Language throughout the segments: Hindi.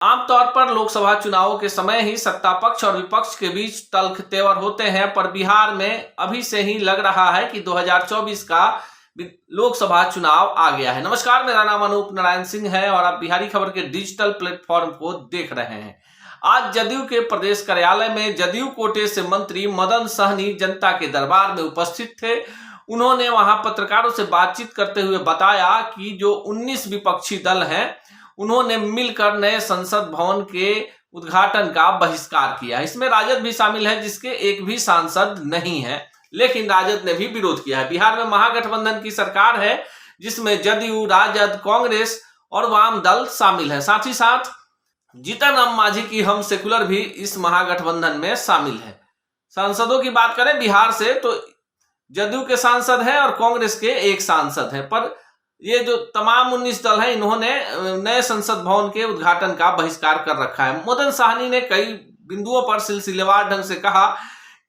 आमतौर पर लोकसभा चुनावों के समय ही सत्ता पक्ष और विपक्ष के बीच तल्ख तेवर होते हैं, पर बिहार में अभी से ही लग रहा है कि 2024 का लोकसभा चुनाव आ गया है। नमस्कार, मेरा नाम अनूप नारायण सिंह है और आप बिहारी खबर के डिजिटल प्लेटफॉर्म को देख रहे हैं। आज जदयू के प्रदेश कार्यालय में जदयू कोटे से मंत्री मदन सहनी जनता के दरबार में उपस्थित थे। उन्होंने वहां पत्रकारों से बातचीत करते हुए बताया कि जो 19 विपक्षी दल हैं, उन्होंने मिलकर नए संसद भवन के उद्घाटन का बहिष्कार किया। इसमें राजद भी शामिल है, जिसके एक भी सांसद नहीं है, लेकिन राजद ने भी विरोध किया है। बिहार में महागठबंधन की सरकार है, जिसमें जदयू, राजद, कांग्रेस और वाम दल शामिल है। साथ ही साथ जीतन राम मांझी की हम सेकुलर भी इस महागठबंधन में शामिल है। सांसदों की बात करें बिहार से, तो जदयू के सांसद हैं और कांग्रेस के एक सांसद हैं, पर ये जो तमाम 19 दल हैं, इन्होंने नए संसद भवन के उद्घाटन का बहिष्कार कर रखा है। मदन सहनी ने कई बिंदुओं पर सिलसिलेवार ढंग से कहा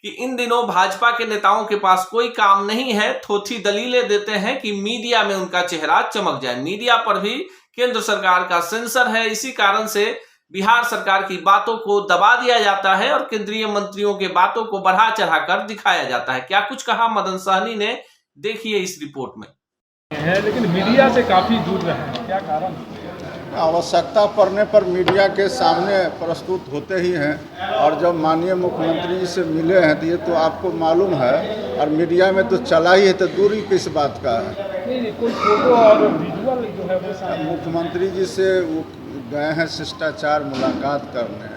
कि इन दिनों भाजपा के नेताओं के पास कोई काम नहीं है, थोथी दलीलें देते हैं कि मीडिया में उनका चेहरा चमक जाए। मीडिया पर भी केंद्र सरकार का सेंसर है, इसी कारण से बिहार सरकार की बातों को दबा दिया जाता है और केंद्रीय मंत्रियों के बातों को बढ़ा चढ़ाकर दिखाया जाता है। क्या कुछ कहा मदन सहनी ने, देखिए इस रिपोर्ट में। है लेकिन मीडिया से काफ़ी दूर रहे हैं, क्या कारण? आवश्यकता पड़ने पर मीडिया के सामने प्रस्तुत होते ही हैं, और जब माननीय मुख्यमंत्री जी से मिले हैं तो ये तो आपको मालूम है, और मीडिया में तो चला ही है, तो दूरी किस बात का है? नहीं, कोई फोटो और विजुअल जो है वो सामने। मुख्यमंत्री जी से वो गए हैं शिष्टाचार मुलाकात करने,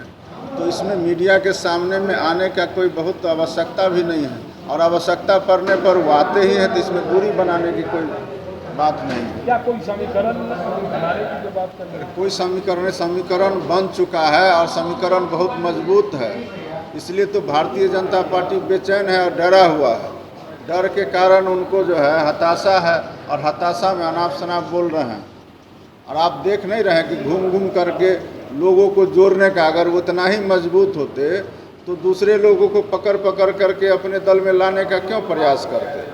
तो इसमें मीडिया के सामने में आने का कोई बहुत आवश्यकता भी नहीं है, और आवश्यकता पड़ने पर वो आते ही हैं, तो इसमें दूरी बनाने की कोई बात नहीं है। क्या कोई समीकरण बनाने की जो बात कर रहे हैं? कोई समीकरण बन चुका है, और समीकरण बहुत मजबूत है। इसलिए तो भारतीय जनता पार्टी बेचैन है और डरा हुआ है। डर के कारण उनको जो है हताशा है, और हताशा में अनाप शनाप बोल रहे हैं। और आप देख नहीं रहे कि घूम घूम करके लोगों को जोड़ने का, अगर वो इतना ही मजबूत होते तो दूसरे लोगों को पकड़ पकड़ करके अपने दल में लाने का क्यों प्रयास करते?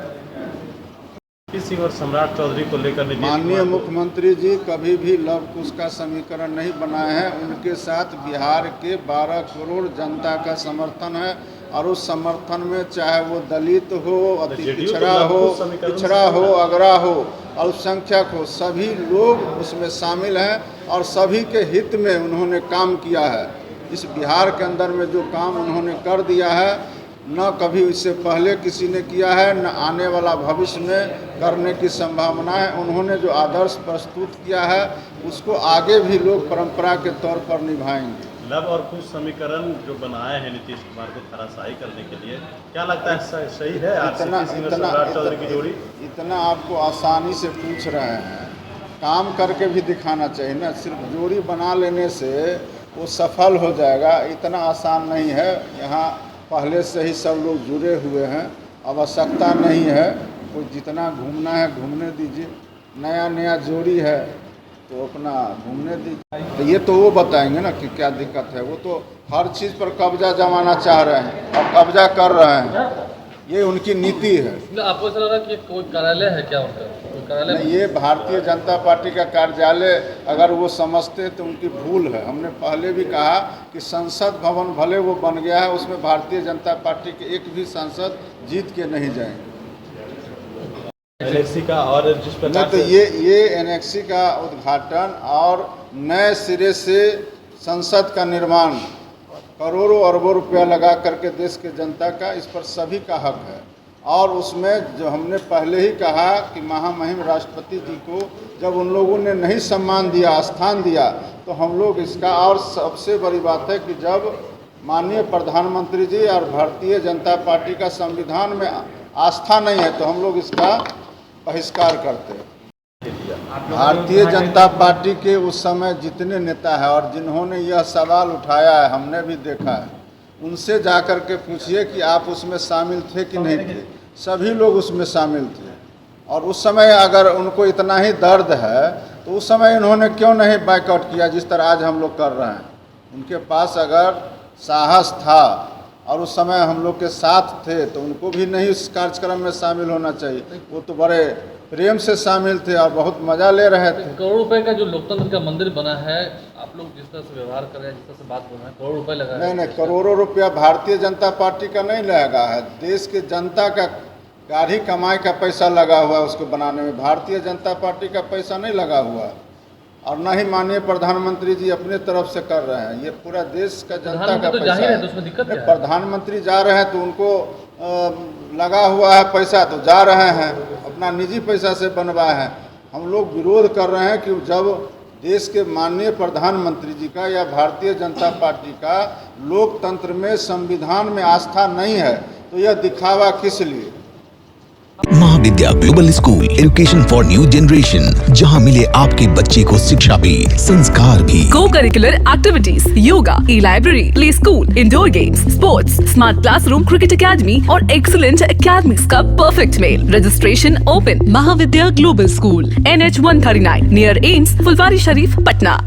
किसी और सम्राट चौधरी को लेकर माननीय मुख्यमंत्री जी कभी भी लव कुश का समीकरण नहीं बनाए हैं। उनके साथ बिहार के 12 करोड़ जनता का समर्थन है, और उस समर्थन में चाहे वो दलित हो, अति पिछड़ा हो, अगरा हो, अल्पसंख्यक हो, सभी लोग उसमें शामिल हैं, और सभी के हित में उन्होंने काम किया है। इस बिहार के अंदर में जो काम उन्होंने कर दिया है, न कभी इससे पहले किसी ने किया है, न आने वाला भविष्य में करने की संभावना है। उन्होंने जो आदर्श प्रस्तुत किया है, उसको आगे भी लोग परंपरा के तौर पर निभाएंगे। लव और कुश समीकरण जो बनाए हैं नीतीश कुमार को धराशायी करने के लिए, क्या लगता है सही है? चौधरी की जोड़ी इतना आपको आसानी से पूछ रहे हैं, काम करके भी दिखाना चाहिए ना। सिर्फ जोड़ी बना लेने से वो सफल हो जाएगा, इतना आसान नहीं है। यहाँ पहले से ही सब लोग जुड़े हुए हैं, आवश्यकता नहीं है। कोई जितना घूमना है घूमने दीजिए, नया जोड़ी है तो अपना घूमने दीजिए। तो ये तो वो बताएंगे ना कि क्या दिक्कत है। वो तो हर चीज़ पर कब्जा जमाना चाह रहे हैं और कब्जा कर रहे हैं, ये उनकी नीति है। आपको ऐसा लग रहा है कि कोई कार्यालय है क्या उनका? नहीं, ये भारतीय जनता पार्टी का कार्यालय अगर वो समझते तो उनकी भूल है। हमने पहले भी कहा कि संसद भवन भले वो बन गया है, उसमें भारतीय जनता पार्टी के एक भी सांसद जीत के नहीं जाएंगे। एनेक्सी का और जिस प्रकार तो ये एनेक्सी का उद्घाटन और नए सिरे से संसद का निर्माण, करोड़ों अरबों रुपया लगा करके देश के जनता का, इस पर सभी का हक है। और उसमें जो हमने पहले ही कहा कि महामहिम राष्ट्रपति जी को जब उन लोगों ने नहीं सम्मान दिया, स्थान दिया, तो हम लोग इसका, और सबसे बड़ी बात है कि जब माननीय प्रधानमंत्री जी और भारतीय जनता पार्टी का संविधान में आस्था नहीं है, तो हम लोग इसका बहिष्कार करते हैं। भारतीय जनता पार्टी के उस समय जितने नेता हैं और जिन्होंने यह सवाल उठाया है, हमने भी देखा है, उनसे जाकर के पूछिए कि आप उसमें शामिल थे कि नहीं थे। सभी लोग उसमें शामिल थे, और उस समय अगर उनको इतना ही दर्द है तो उस समय इन्होंने क्यों नहीं बायकॉट किया जिस तरह आज हम लोग कर रहे हैं। उनके पास अगर साहस था और उस समय हम लोग के साथ थे, तो उनको भी नहीं इस कार्यक्रम में शामिल होना चाहिए। वो तो बड़े प्रेम से शामिल थे और बहुत मज़ा ले रहे थे। करोड़ों रुपए का जो लोकतंत्र का मंदिर बना है, आप लोग जिस तरह से व्यवहार कर रहे हैं, जिस तरह से बात बोल रहे हैं, करोड़ रुपए लगा नहीं, करोड़ों रुपया भारतीय जनता पार्टी का नहीं लगा है, देश के जनता का गाढ़ी कमाई का पैसा लगा हुआ है उसको बनाने में। भारतीय जनता पार्टी का पैसा नहीं लगा हुआ है, और न ही माननीय प्रधानमंत्री जी अपने तरफ से कर रहे हैं। ये पूरा देश का जनता का तो पैसा जाहिर है, है। तो उसमें दिक्कत क्या है? प्रधानमंत्री जा रहे हैं तो उनको लगा हुआ है पैसा, तो जा रहे हैं, अपना निजी पैसा से बनवाए हैं। हम लोग विरोध कर रहे हैं कि जब देश के माननीय प्रधानमंत्री जी का या भारतीय जनता पार्टी का लोकतंत्र में, संविधान में आस्था नहीं है, तो यह दिखावा किस लिए? Mahavidya global school, education for new generation, जहां मिले आपके बच्चे को शिक्षा भी, संस्कार भी। Co-curricular activities, yoga, e-library, play school, indoor games, sports, smart classroom, cricket academy और excellent academics का perfect मेल। Registration open। Mahavidya global school, NH 139 near AIMS, Phulwari Sharif, Patna.